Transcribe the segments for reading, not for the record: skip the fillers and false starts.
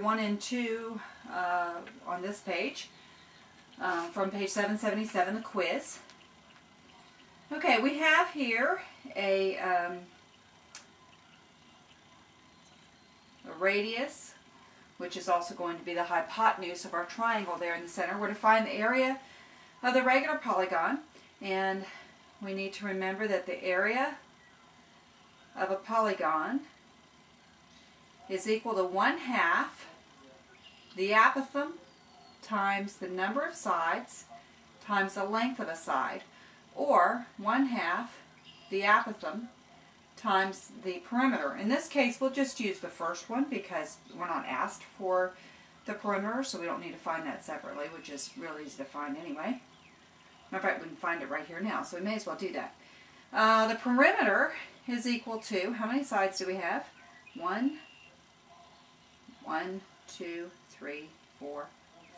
1 and 2 on this page, from page 777, the quiz. Okay, we have here a radius, which is also going to be the hypotenuse of our triangle there in the center. We're to find the area of the regular polygon, and we need to remember that the area of a polygon is equal to 1/2 the apothem times the number of sides times the length of a side, or 1/2 the apothem times the perimeter. In this case, we'll just use the first one because we're not asked for the perimeter, so we don't need to find that separately, which is really easy to find anyway. Matter of fact, we can find it right here now, so we may as well do that. The perimeter is equal to, how many sides do we have? 1, 2, 3, 4,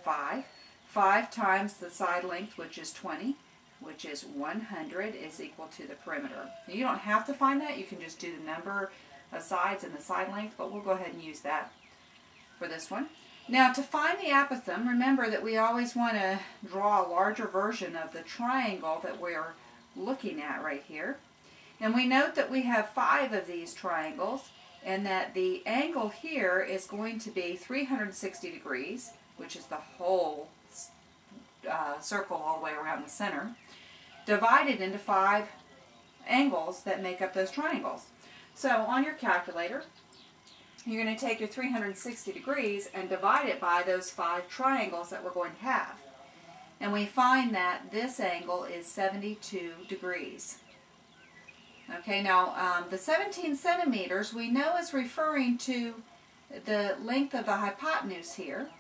5. 5 times the side length, which is 20, which is 100, is equal to the perimeter. Now, you don't have to find that. You can just do the number of sides and the side length, but we'll go ahead and use that for this one. Now, to find the apothem, remember that we always want to draw a larger version of the triangle that we're looking at right here. And we note that we have 5 of these triangles, and that the angle here is going to be 360 degrees, which is the whole circle all the way around the center, divided into 5 angles that make up those triangles. So on your calculator, you're going to take your 360 degrees and divide it by those 5 triangles that we're going to have. And we find that this angle is 72 degrees. Okay, now the 17 centimeters we know is referring to the length of the hypotenuse here,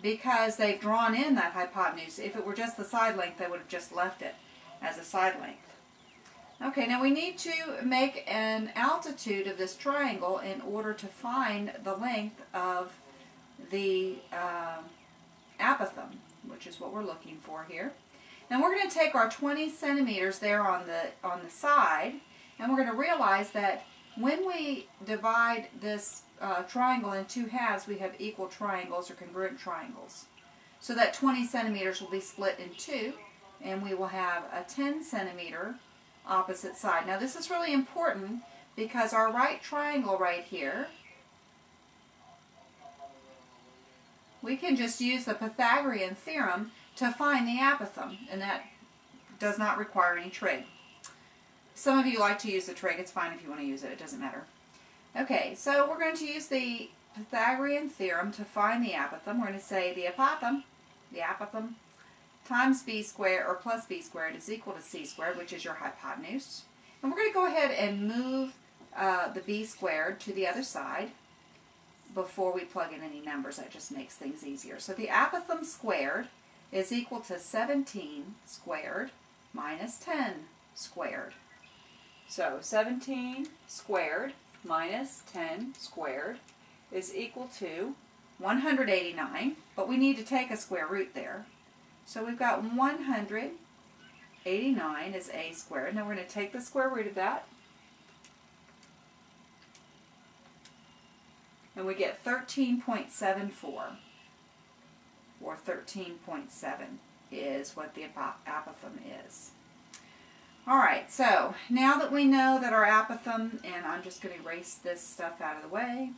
because they've drawn in that hypotenuse. If it were just the side length, they would have just left it as a side length. Okay, now we need to make an altitude of this triangle in order to find the length of the apothem, which is what we're looking for here. Now we're going to take our 20 centimeters there on the side, and we're going to realize that when we divide this triangle in 2 halves, we have equal triangles or congruent triangles. So that 20 centimeters will be split in 2, and we will have a 10 centimeter opposite side. Now this is really important because our right triangle right here, we can just use the Pythagorean theorem to find the apothem, and that does not require any trig. Some of you like to use the trig. It's fine if you want to use it. It doesn't matter. Okay, so we're going to use the Pythagorean theorem to find the apothem. We're going to say the apothem, times b squared or plus b squared is equal to c squared, which is your hypotenuse. And we're going to go ahead and move the b squared to the other side before we plug in any numbers. That just makes things easier. So the apothem squared is equal to 17 squared minus 10 squared. So 17 squared minus 10 squared is equal to 189, but we need to take a square root there. So we've got 189 is a squared. Now we're going to take the square root of that, and we get 13.74. or 13.7 is what the apothem is. Alright, so now that we know that our apothem, and I'm just going to erase this stuff out of the way.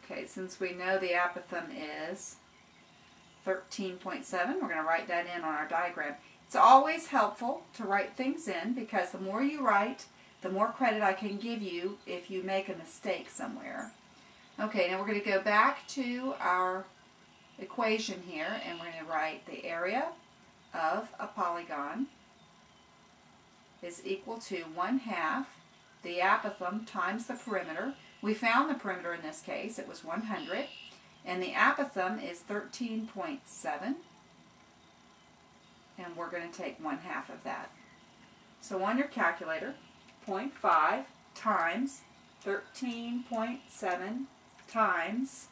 Okay, since we know the apothem is 13.7, we're going to write that in on our diagram. It's always helpful to write things in, because the more you write, the more credit I can give you if you make a mistake somewhere. Okay, now we're going to go back to our equation here, and we're going to write the area of a polygon is equal to 1/2 the apothem times the perimeter. We found the perimeter in this case. It was 100, and the apothem is 13.7, and we're going to take 1/2 of that. So on your calculator, 0.5 times 13.7 times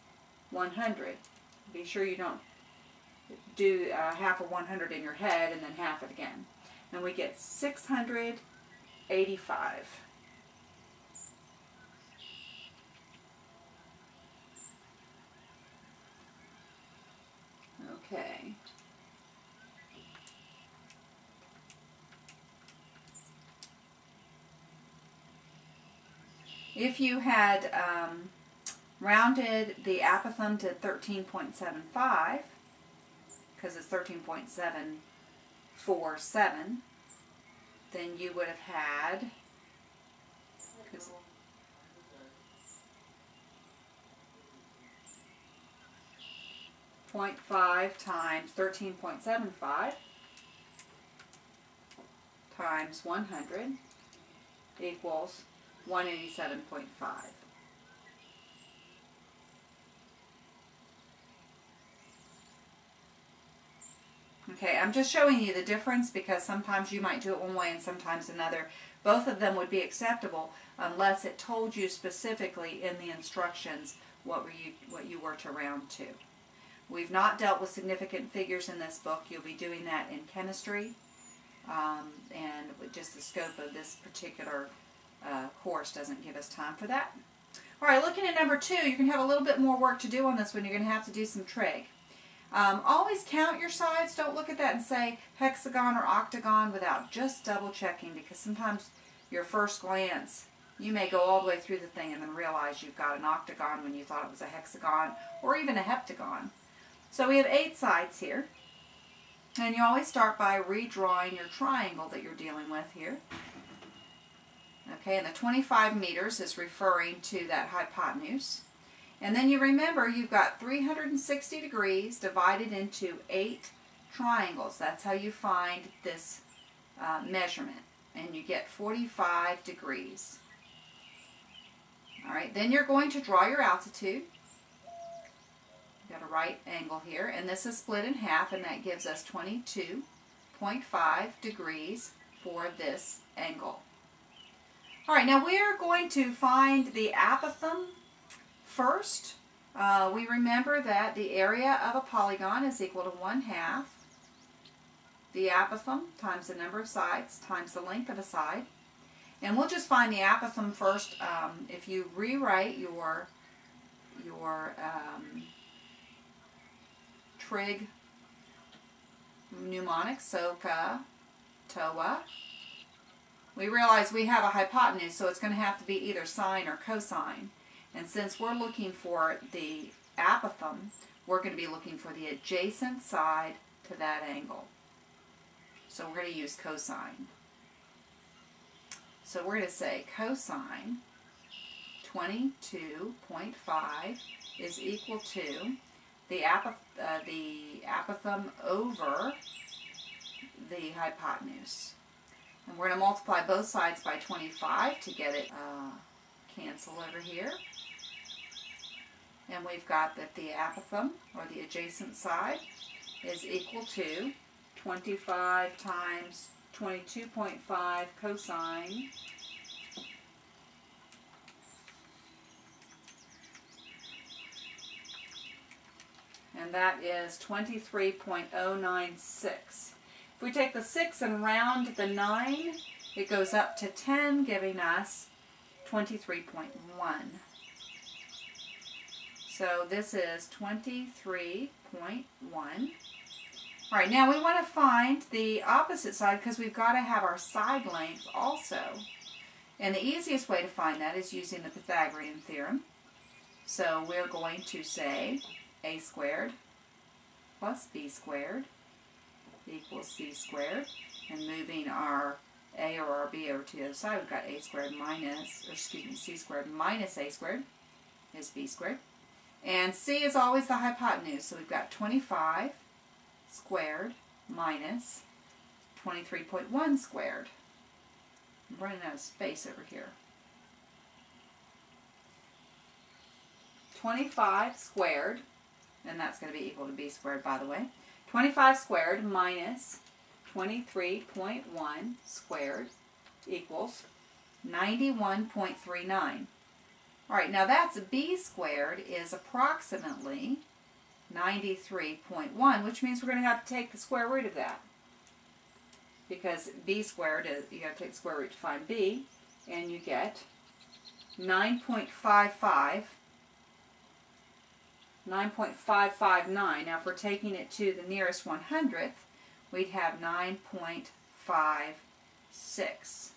100. Be sure you don't do half of 100 in your head and then half it again. and we get 685. Okay. If you had rounded the apothem to 13.75, because it's 13.747, then you would have had, 0.5 times 13.75 times 100 equals 187.5. Okay, I'm just showing you the difference because sometimes you might do it one way and sometimes another. Both of them would be acceptable unless it told you specifically in the instructions what you were to round to. We've not dealt with significant figures in this book. You'll be doing that in chemistry, and just the scope of this particular course doesn't give us time for that. All right, looking at number 2, you're going to have a little bit more work to do on this one. You're going to have to do some trig. Always count your sides. Don't look at that and say hexagon or octagon without just double checking, because sometimes your first glance, you may go all the way through the thing and then realize you've got an octagon when you thought it was a hexagon or even a heptagon. So we have 8 sides here, and you always start by redrawing your triangle that you're dealing with here. Okay, and the 25 meters is referring to that hypotenuse. And then you remember you've got 360 degrees divided into 8 triangles. That's how you find this measurement. And you get 45 degrees. All right, then you're going to draw your altitude. You've got a right angle here, and this is split in half, and that gives us 22.5 degrees for this angle. All right, now we are going to find the apothem first. We remember that the area of a polygon is equal to 1/2 the apothem times the number of sides times the length of a side. And we'll just find the apothem first. If you rewrite your trig mnemonics, SOHCAHTOA, we realize we have a hypotenuse, so it's going to have to be either sine or cosine. And since we're looking for the apothem, we're going to be looking for the adjacent side to that angle. So we're going to use cosine. So we're going to say cosine 22.5 is equal to the apothem over the hypotenuse. And we're going to multiply both sides by 25 to get it cancel over here. And we've got that the apothem, or the adjacent side, is equal to 25 times 22.5 cosine and that is 23.096. If we take the 6 and round the 9, it goes up to 10, giving us 23.1. So this is 23.1. All right, now we want to find the opposite side because we've got to have our side length also. And the easiest way to find that is using the Pythagorean theorem. So we're going to say a squared plus b squared equals c squared. And moving our a or our b over to the other side, we've got a squared minus, or excuse me, c squared minus a squared is b squared. And c is always the hypotenuse, so we've got 25 squared minus 23.1 squared. I'm running out of space over here. 25 squared, and that's going to be equal to b squared, by the way. 25 squared minus 23.1 squared equals 91.39. All right, now that's b squared is approximately 93.1, which means we're going to have to take the square root of that, because b squared is, you have to take the square root to find b, and you get 9.559. Now if we're taking it to the nearest 100th, we'd have 9.56.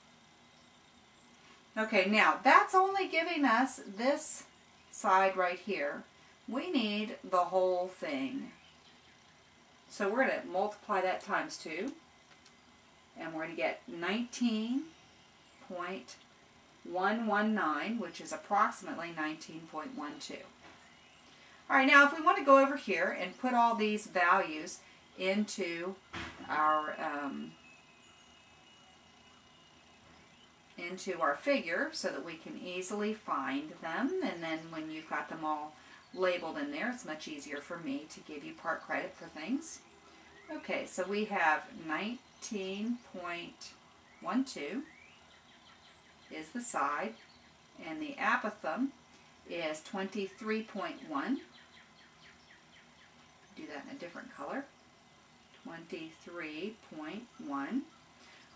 Okay, now that's only giving us this side right here. We need the whole thing. So we're going to multiply that times 2, and we're going to get 19.119, which is approximately 19.12. All right, now if we want to go over here and put all these values into our figure so that we can easily find them, and then when you've got them all labeled in there, it's much easier for me to give you part credit for things. Okay, so we have 19.12 is the side, and the apothem is 23.1. Do that in a different color. 23.1.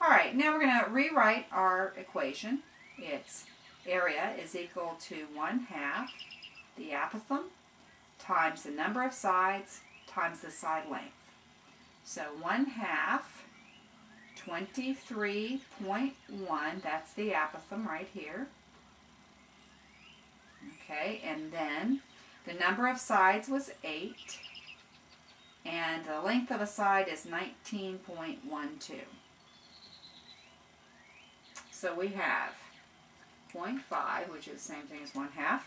All right, now we're going to rewrite our equation. Its area is equal to 1/2 the apothem times the number of sides times the side length. So 1/2 23.1, that's the apothem right here. Okay, and then the number of sides was 8, and the length of a side is 19.12. So we have 0.5, which is the same thing as 1/2,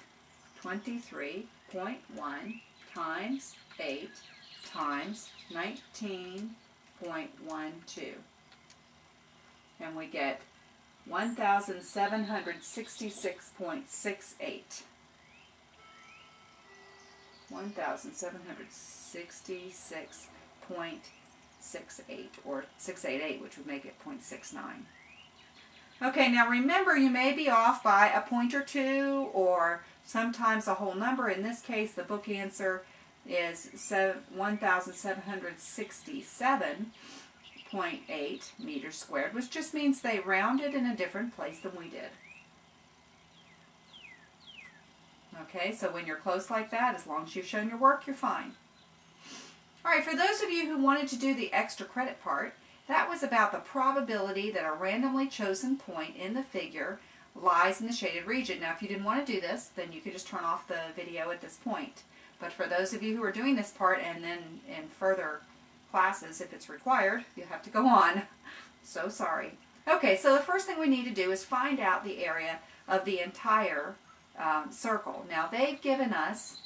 23.1 times 8 times 19.12. And we get 1,766.68. 1,766.68, or 688, which would make it 0.69. Okay, now remember, you may be off by a point or two, or sometimes a whole number. In this case, the book answer is 1,767.8 meters squared, which just means they rounded in a different place than we did. Okay, so when you're close like that, as long as you've shown your work, you're fine. All right, for those of you who wanted to do the extra credit part, that was about the probability that a randomly chosen point in the figure lies in the shaded region. Now, if you didn't want to do this, then you could just turn off the video at this point. But for those of you who are doing this part, and then in further classes, if it's required, you'll have to go on. So sorry. Okay, so the first thing we need to do is find out the area of the entire circle. Now, they've given us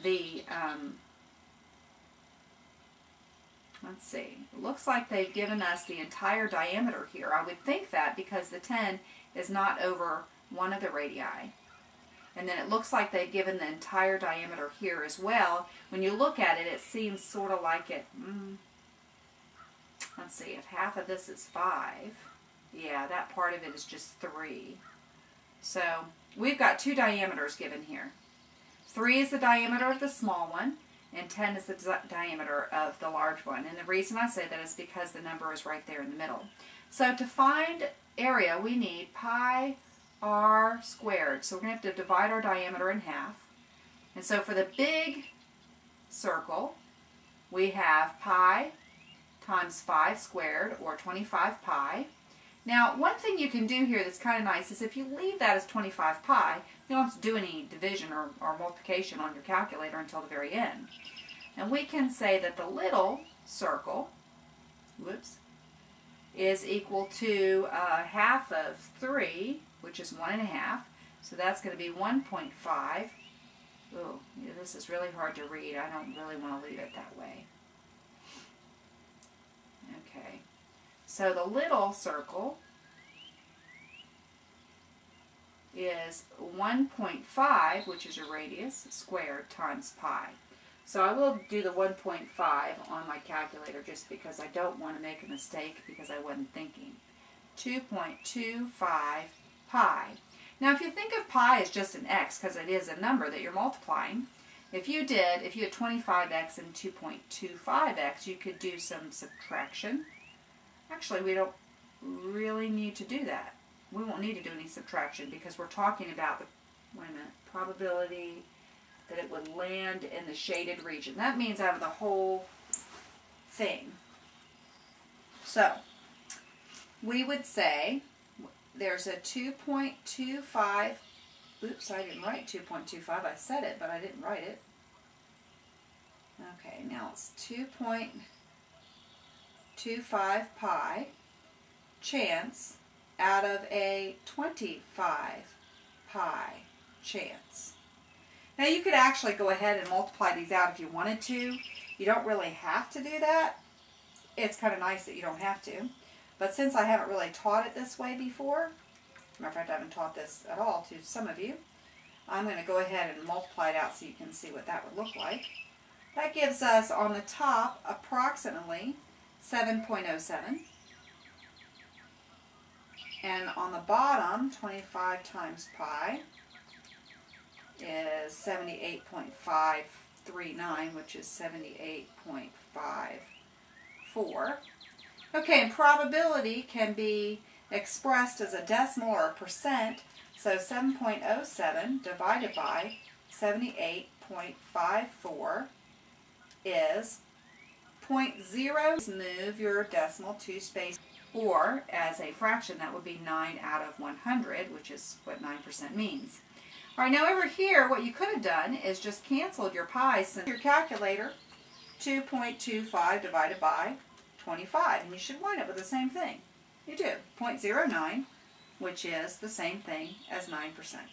the... let's see, it looks like they've given us the entire diameter here. I would think that because the 10 is not over one of the radii. And then it looks like they've given the entire diameter here as well. When you look at it, it seems sort of like it, let's see, if half of this is 5, yeah, that part of it is just 3. So we've got 2 diameters given here. 3 is the diameter of the small one, and 10 is the diameter of the large one. And the reason I say that is because the number is right there in the middle. So to find area, we need pi r squared. So we're going to have to divide our diameter in half. And so for the big circle, we have pi times 5 squared, or 25 pi. Now, one thing you can do here that's kind of nice is if you leave that as 25 pi, you don't have to do any division or multiplication on your calculator until the very end. And we can say that the little circle, is equal to half of 3, which is 1.5. So that's going to be 1.5. Oh, yeah, this is really hard to read. I don't really want to leave it that way. Okay. So the little circle is 1.5, which is your radius, squared times pi. So I will do the 1.5 on my calculator just because I don't want to make a mistake because I wasn't thinking. 2.25 pi. Now if you think of pi as just an x, because it is a number that you're multiplying, if you had 25x and 2.25x, you could do some subtraction. Actually, we don't really need to do that. We won't need to do any subtraction because we're talking about the, wait a minute, probability that it would land in the shaded region. That means out of the whole thing. So, we would say there's a 2.25, oops, I didn't write 2.25, I said it, but I didn't write it. Okay, now it's 2.25 pi chance out of a 25 pi chance. Now you could actually go ahead and multiply these out if you wanted to. You don't really have to do that. It's kind of nice that you don't have to. But since I haven't really taught it this way before, matter of fact I haven't taught this at all to some of you, I'm going to go ahead and multiply it out so you can see what that would look like. That gives us on the top approximately 7.07. And on the bottom, 25 times pi is 78.539, which is 78.54. Okay, and probability can be expressed as a decimal or a percent. So 7.07 divided by 78.54 is 0.0. Move your decimal 2 spaces. Or, as a fraction, that would be 9 out of 100, which is what 9% means. All right, now over here, what you could have done is just canceled your pi's. Send your calculator, 2.25 divided by 25, and you should wind up with the same thing. You do, 0.09, which is the same thing as 9%.